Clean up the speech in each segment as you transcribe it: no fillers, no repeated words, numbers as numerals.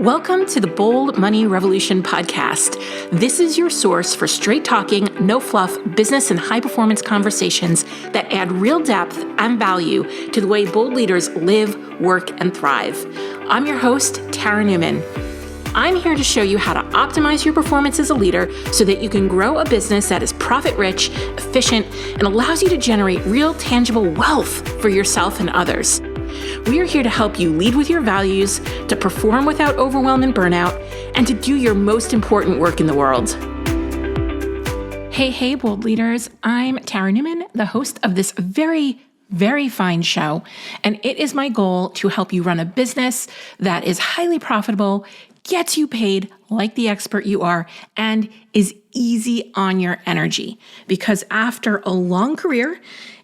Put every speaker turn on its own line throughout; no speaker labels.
Welcome to the Bold Money Revolution podcast. This is your source for straight talking, no fluff, business and high performance conversations that add real depth and value to the way bold leaders live, work, and thrive. I'm your host, Tara Newman. I'm here to show you how to optimize your performance as a leader so that you can grow a business that is profit-rich, efficient, and allows you to generate real, tangible wealth for yourself and others. We are here to help you lead with your values, to perform without overwhelm and burnout, and to do your most important work in the world. Hey, bold leaders. I'm Tara Newman, the host of this very fine show, and it is my goal to help you run a business that is highly profitable, gets you paid like the expert you are, and is easy on your energy. Because after a long career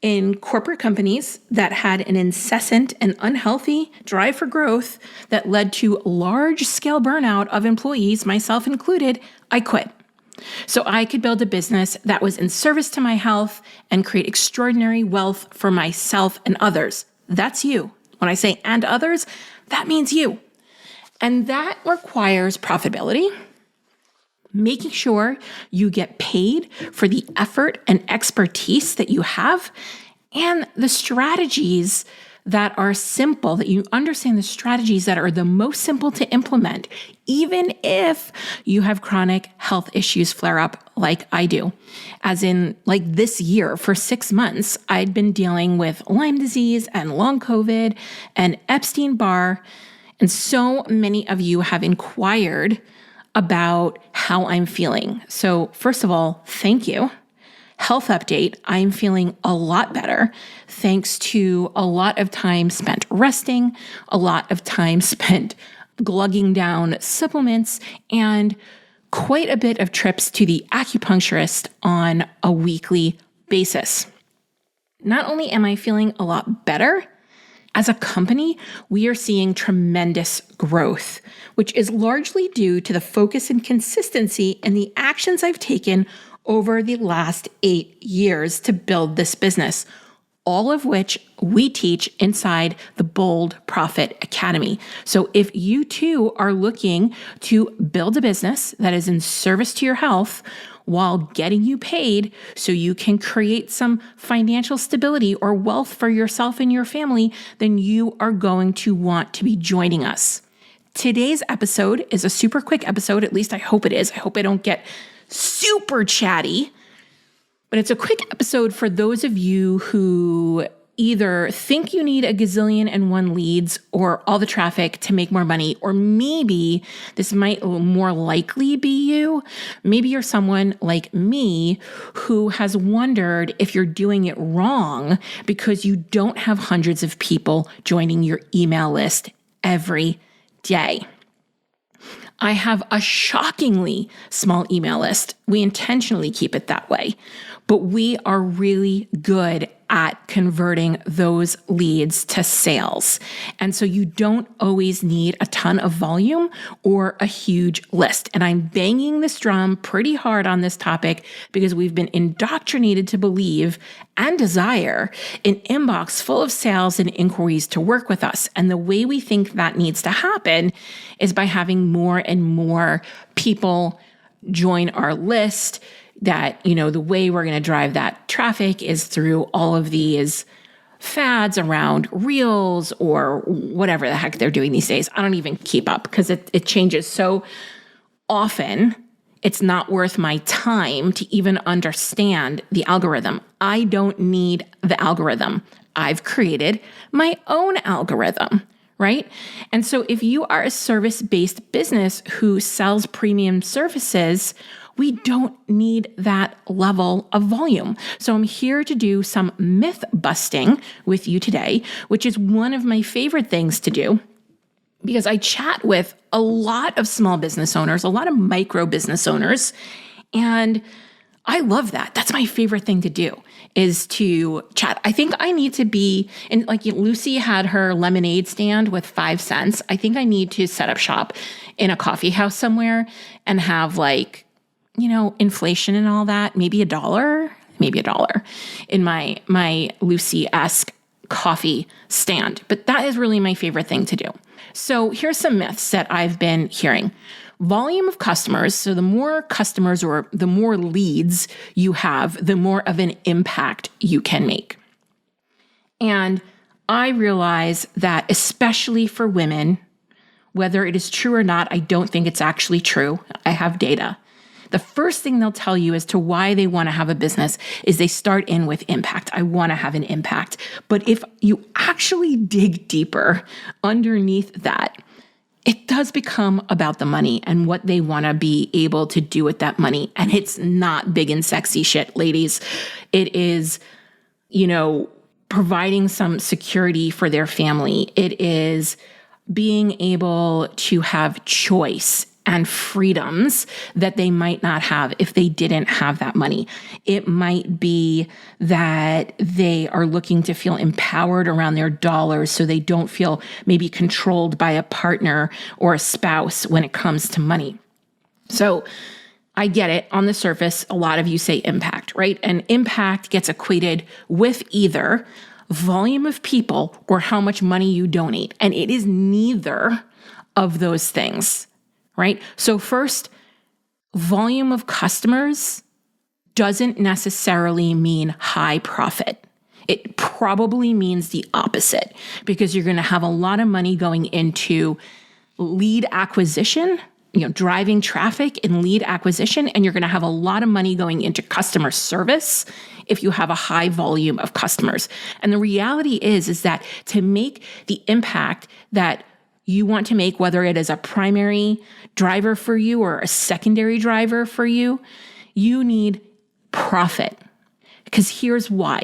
in corporate companies that had an incessant and unhealthy drive for growth that led to large-scale burnout of employees, myself included, I quit. So I could build a business that was in service to my health and create extraordinary wealth for myself and others. That's you. When I say and others, that means you. And that requires profitability, making sure you get paid for the effort and expertise that you have, and the strategies that are simple, that you understand the strategies that are the most simple to implement, even if you have chronic health issues flare up like I do. As in, like this year, for 6 months, I'd been dealing with Lyme disease and long COVID and Epstein-Barr, and so many of you have inquired about how I'm feeling. So first of all, thank you. Health update, I'm feeling a lot better thanks to a lot of time spent resting, a lot of time spent glugging down supplements, and quite a bit of trips to the acupuncturist on a weekly basis. Not only am I feeling a lot better, as a company, we are seeing tremendous growth, which is largely due to the focus and consistency and the actions I've taken over the last 8 years to build this business, all of which we teach inside the Bold Profit Academy. So if you too are looking to build a business that is in service to your health, while getting you paid so you can create some financial stability or wealth for yourself and your family, then you are going to want to be joining us. Today's episode is a super quick episode, at least I hope it is. I hope I don't get super chatty, but it's a quick episode for those of you who either think you need a gazillion and one leads or all the traffic to make more money, or maybe this might more likely be you. Maybe you're someone like me who has wondered if you're doing it wrong because you don't have hundreds of people joining your email list every day. I have a shockingly small email list. We intentionally keep it that way, but we are really good at converting those leads to sales. And so you don't always need a ton of volume or a huge list. And I'm banging this drum pretty hard on this topic because we've been indoctrinated to believe and desire an inbox full of sales and inquiries to work with us. And the way we think that needs to happen is by having more and more people join our list. That, the way we're going to drive that traffic is through all of these fads around reels or whatever the heck they're doing these days. I don't even keep up because it changes so often. It's not worth my time to even understand the algorithm. I don't need the algorithm. I've created my own algorithm, right? And so if you are a service-based business who sells premium services, we don't need that level of volume. So I'm here to do some myth busting with you today, which is one of my favorite things to do because I chat with a lot of small business owners, a lot of micro business owners, and I love that. That's my favorite thing to do is to chat. I think I need to be, and like Lucy had her lemonade stand with 5 cents. I think I need to set up shop in a coffee house somewhere and have inflation and all that, maybe $1 in my Lucy-esque coffee stand. But that is really my favorite thing to do. So here's some myths that I've been hearing. Volume of customers. So the more customers or the more leads you have, the more of an impact you can make. And I realize that especially for women, whether it is true or not, I don't think it's actually true. I have data. The first thing they'll tell you as to why they want to have a business is they start in with impact. I want to have an impact. But if you actually dig deeper underneath that, it does become about the money and what they want to be able to do with that money. And it's not big and sexy shit, ladies. It is, providing some security for their family. It is being able to have choice and freedoms that they might not have if they didn't have that money. It might be that they are looking to feel empowered around their dollars so they don't feel maybe controlled by a partner or a spouse when it comes to money. So I get it. On the surface, a lot of you say impact, right? And impact gets equated with either volume of people or how much money you donate. And it is neither of those things, right? So first, volume of customers doesn't necessarily mean high profit. It probably means the opposite because you're going to have a lot of money going into lead acquisition, driving traffic in lead acquisition, and you're going to have a lot of money going into customer service if you have a high volume of customers. And the reality is that to make the impact that you want to make, whether it is a primary driver for you or a secondary driver for you, you need profit. Because here's why.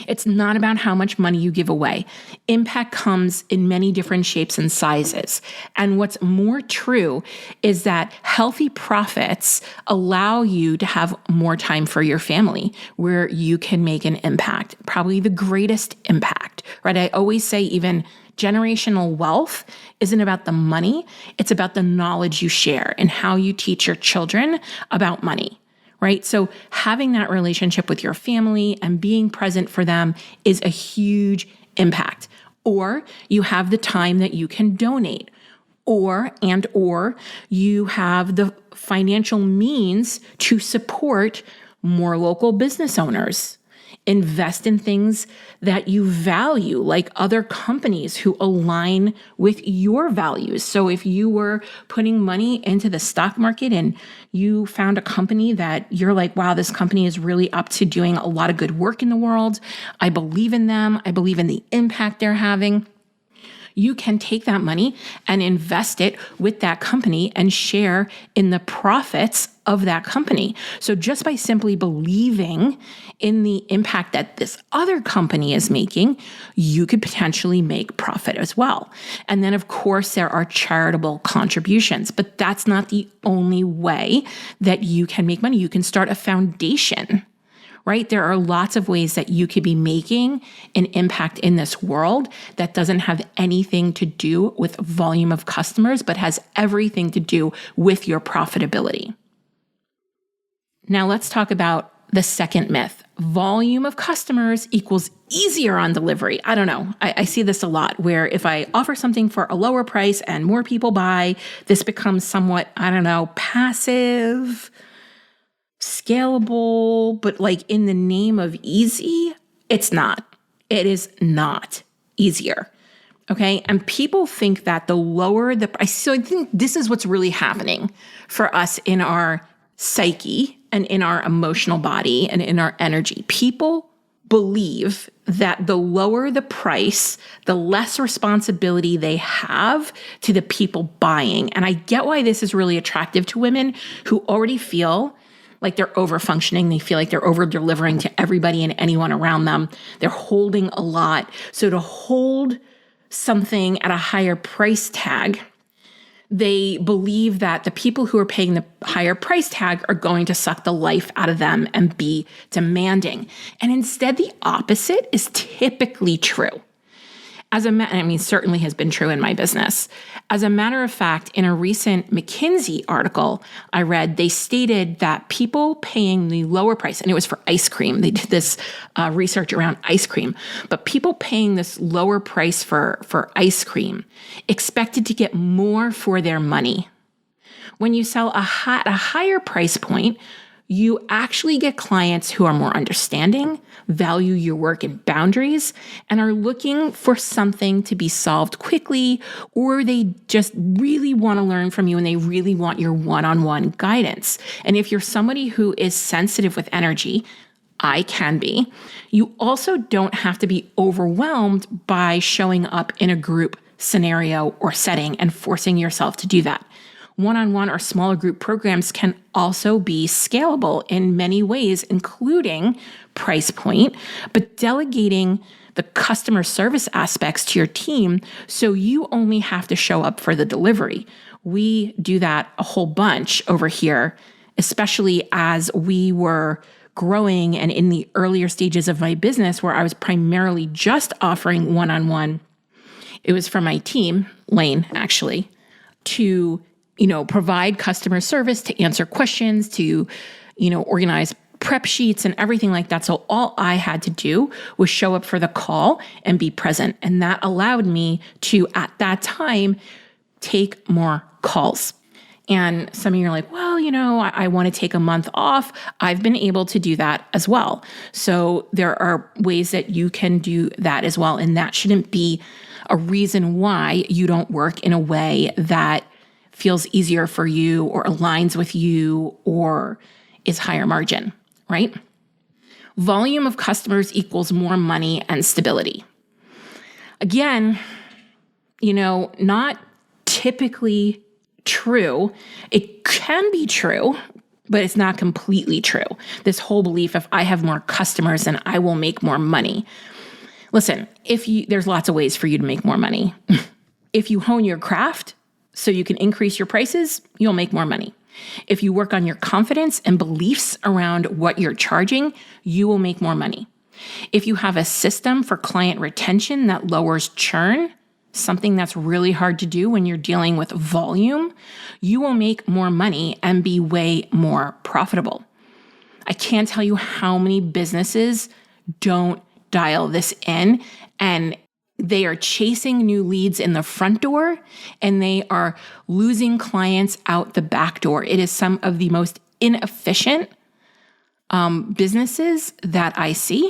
It's not about how much money you give away. Impact comes in many different shapes and sizes. And what's more true is that healthy profits allow you to have more time for your family where you can make an impact, probably the greatest impact, right? I always say even generational wealth isn't about the money. It's about the knowledge you share and how you teach your children about money. Right? So having that relationship with your family and being present for them is a huge impact. Or you have the time that you can donate, or you have the financial means to support more local business owners. Invest in things that you value, like other companies who align with your values. So if you were putting money into the stock market and you found a company that you're like, wow, this company is really up to doing a lot of good work in the world. I believe in them. I believe in the impact they're having. You can take that money and invest it with that company and share in the profits of that company. So just by simply believing in the impact that this other company is making, you could potentially make profit as well. And then, of course, there are charitable contributions, but that's not the only way that you can make money. You can start a foundation. Right? There are lots of ways that you could be making an impact in this world that doesn't have anything to do with volume of customers, but has everything to do with your profitability. Now let's talk about the second myth. Volume of customers equals easier on delivery. I don't know. I see this a lot where if I offer something for a lower price and more people buy, this becomes somewhat, passive, scalable, but like in the name of easy, it's not. It is not easier. Okay. And people think that the lower the price, so I think this is what's really happening for us in our psyche and in our emotional body and in our energy. People believe that the lower the price, the less responsibility they have to the people buying. And I get why this is really attractive to women who already feel like they're over-functioning. They feel like they're over-delivering to everybody and anyone around them. They're holding a lot. So to hold something at a higher price tag, they believe that the people who are paying the higher price tag are going to suck the life out of them and be demanding. And instead, the opposite is typically true. Certainly has been true in my business. As a matter of fact, in a recent McKinsey article I read, they stated that people paying the lower price, and it was for ice cream. They did this research around ice cream, but people paying this lower price for ice cream expected to get more for their money. When you sell a higher price point, you actually get clients who are more understanding, value your work and boundaries, and are looking for something to be solved quickly, or they just really want to learn from you and they really want your one-on-one guidance. And if you're somebody who is sensitive with energy, I can be, you also don't have to be overwhelmed by showing up in a group scenario or setting and forcing yourself to do that. One-on-one or smaller group programs can also be scalable in many ways, including price point, but delegating the customer service aspects to your team so you only have to show up for the delivery. We do that a whole bunch over here, especially as we were growing and in the earlier stages of my business where I was primarily just offering one-on-one. It was for my team, Lane, actually, to provide customer service, to answer questions, to, organize prep sheets and everything like that. So all I had to do was show up for the call and be present. And that allowed me to, at that time, take more calls. And some of you are like, well, I want to take a month off. I've been able to do that as well. So there are ways that you can do that as well. And that shouldn't be a reason why you don't work in a way that feels easier for you or aligns with you or is higher margin, right? Volume of customers equals more money and stability. Again, not typically true. It can be true, but it's not completely true. This whole belief of I have more customers and I will make more money. Listen, there's lots of ways for you to make more money. If you hone your craft, so you can increase your prices, you'll make more money. If you work on your confidence and beliefs around what you're charging, you will make more money. If you have a system for client retention that lowers churn, something that's really hard to do when you're dealing with volume, you will make more money and be way more profitable. I can't tell you how many businesses don't dial this in, and they are chasing new leads in the front door and they are losing clients out the back door. It is some of the most inefficient businesses that I see.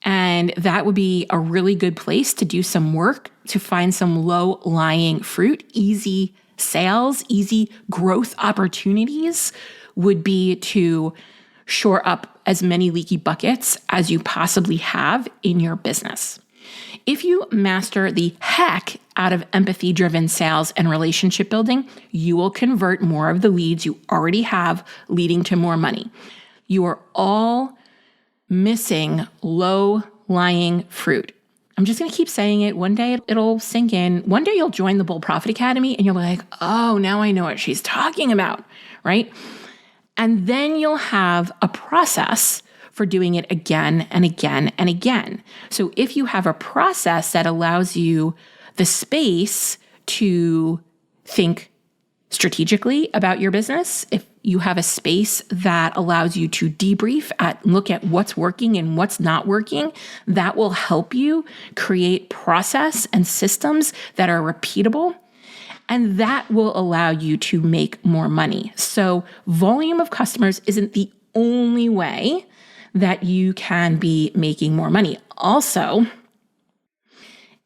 And that would be a really good place to do some work to find some low-lying fruit. Easy sales, easy growth opportunities would be to shore up as many leaky buckets as you possibly have in your business. If you master the heck out of empathy-driven sales and relationship building, you will convert more of the leads you already have, leading to more money. You are all missing low-lying fruit. I'm just going to keep saying it. One day it'll sink in. One day you'll join the Bold Profit Academy and you'll be like, oh, now I know what she's talking about, right? And then you'll have a process for doing it again and again and again. So if you have a process that allows you the space to think strategically about your business, if you have a space that allows you to debrief look at what's working and what's not working, that will help you create process and systems that are repeatable. And that will allow you to make more money. So volume of customers isn't the only way that you can be making more money. Also,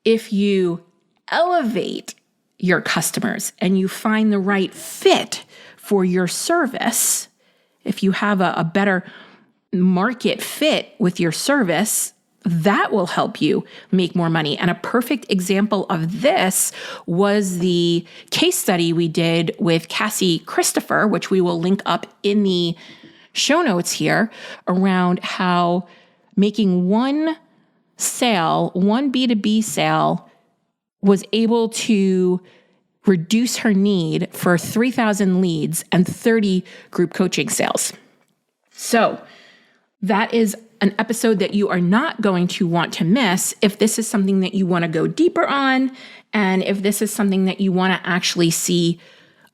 if you elevate your customers and you find the right fit for your service, if you have a better market fit with your service, that will help you make more money. And a perfect example of this was the case study we did with Cassie Christopher, which we will link up in the show notes here, around how making one B2B sale, was able to reduce her need for 3,000 leads and 30 group coaching sales. So That is an episode that you are not going to want to miss if this is something that you want to go deeper on, and if this is something that you want to actually see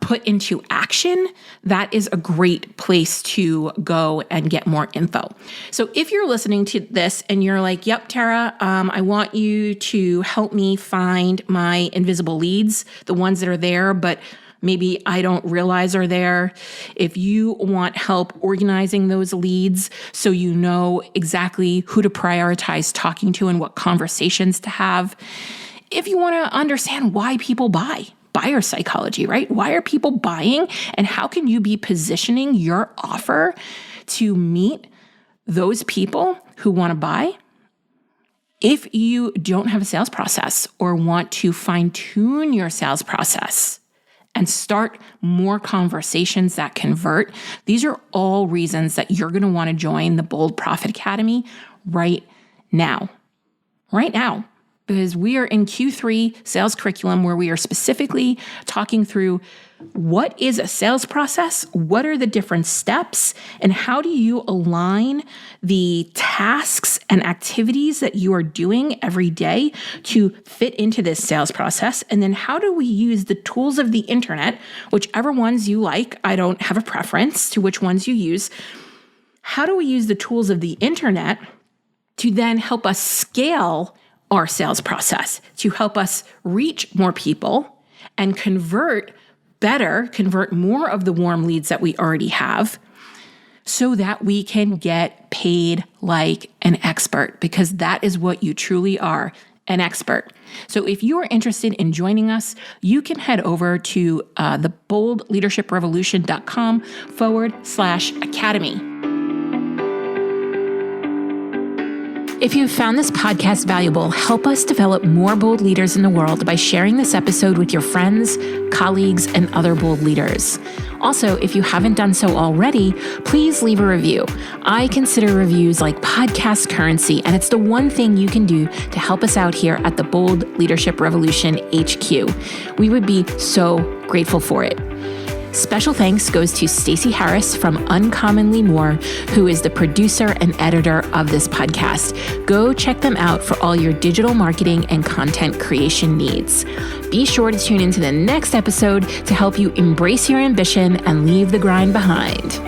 put into action. That is a great place to go and get more info. So if you're listening to this and you're like, yep, Tara, I want you to help me find my invisible leads, the ones that are there, but maybe I don't realize are there. If you want help organizing those leads so you know exactly who to prioritize talking to and what conversations to have. If you want to understand why people buyer psychology, right? Why are people buying, and how can you be positioning your offer to meet those people who want to buy? If you don't have a sales process or want to fine-tune your sales process and start more conversations that convert, these are all reasons that you're going to want to join the Bold Profit Academy right now. Right now. Because we are in Q3 sales curriculum where we are specifically talking through what is a sales process, what are the different steps, and how do you align the tasks and activities that you are doing every day to fit into this sales process. And then how do we use the tools of the internet, whichever ones you like, I don't have a preference to which ones you use. How do we use the tools of the internet to then help us scale our sales process, to help us reach more people and convert more of the warm leads that we already have, so that we can get paid like an expert, because that is what you truly are, an expert. So if you are interested in joining us, you can head over to theboldleadershiprevolution.com/academy. If you've found this podcast valuable, help us develop more bold leaders in the world by sharing this episode with your friends, colleagues, and other bold leaders. Also, if you haven't done so already, please leave a review. I consider reviews like podcast currency, and it's the one thing you can do to help us out here at the Bold Leadership Revolution HQ. We would be so grateful for it. Special thanks goes to Stacey Harris from Uncommonly More, who is the producer and editor of this podcast. Go check them out for all your digital marketing and content creation needs. Be sure to tune into the next episode to help you embrace your ambition and leave the grind behind.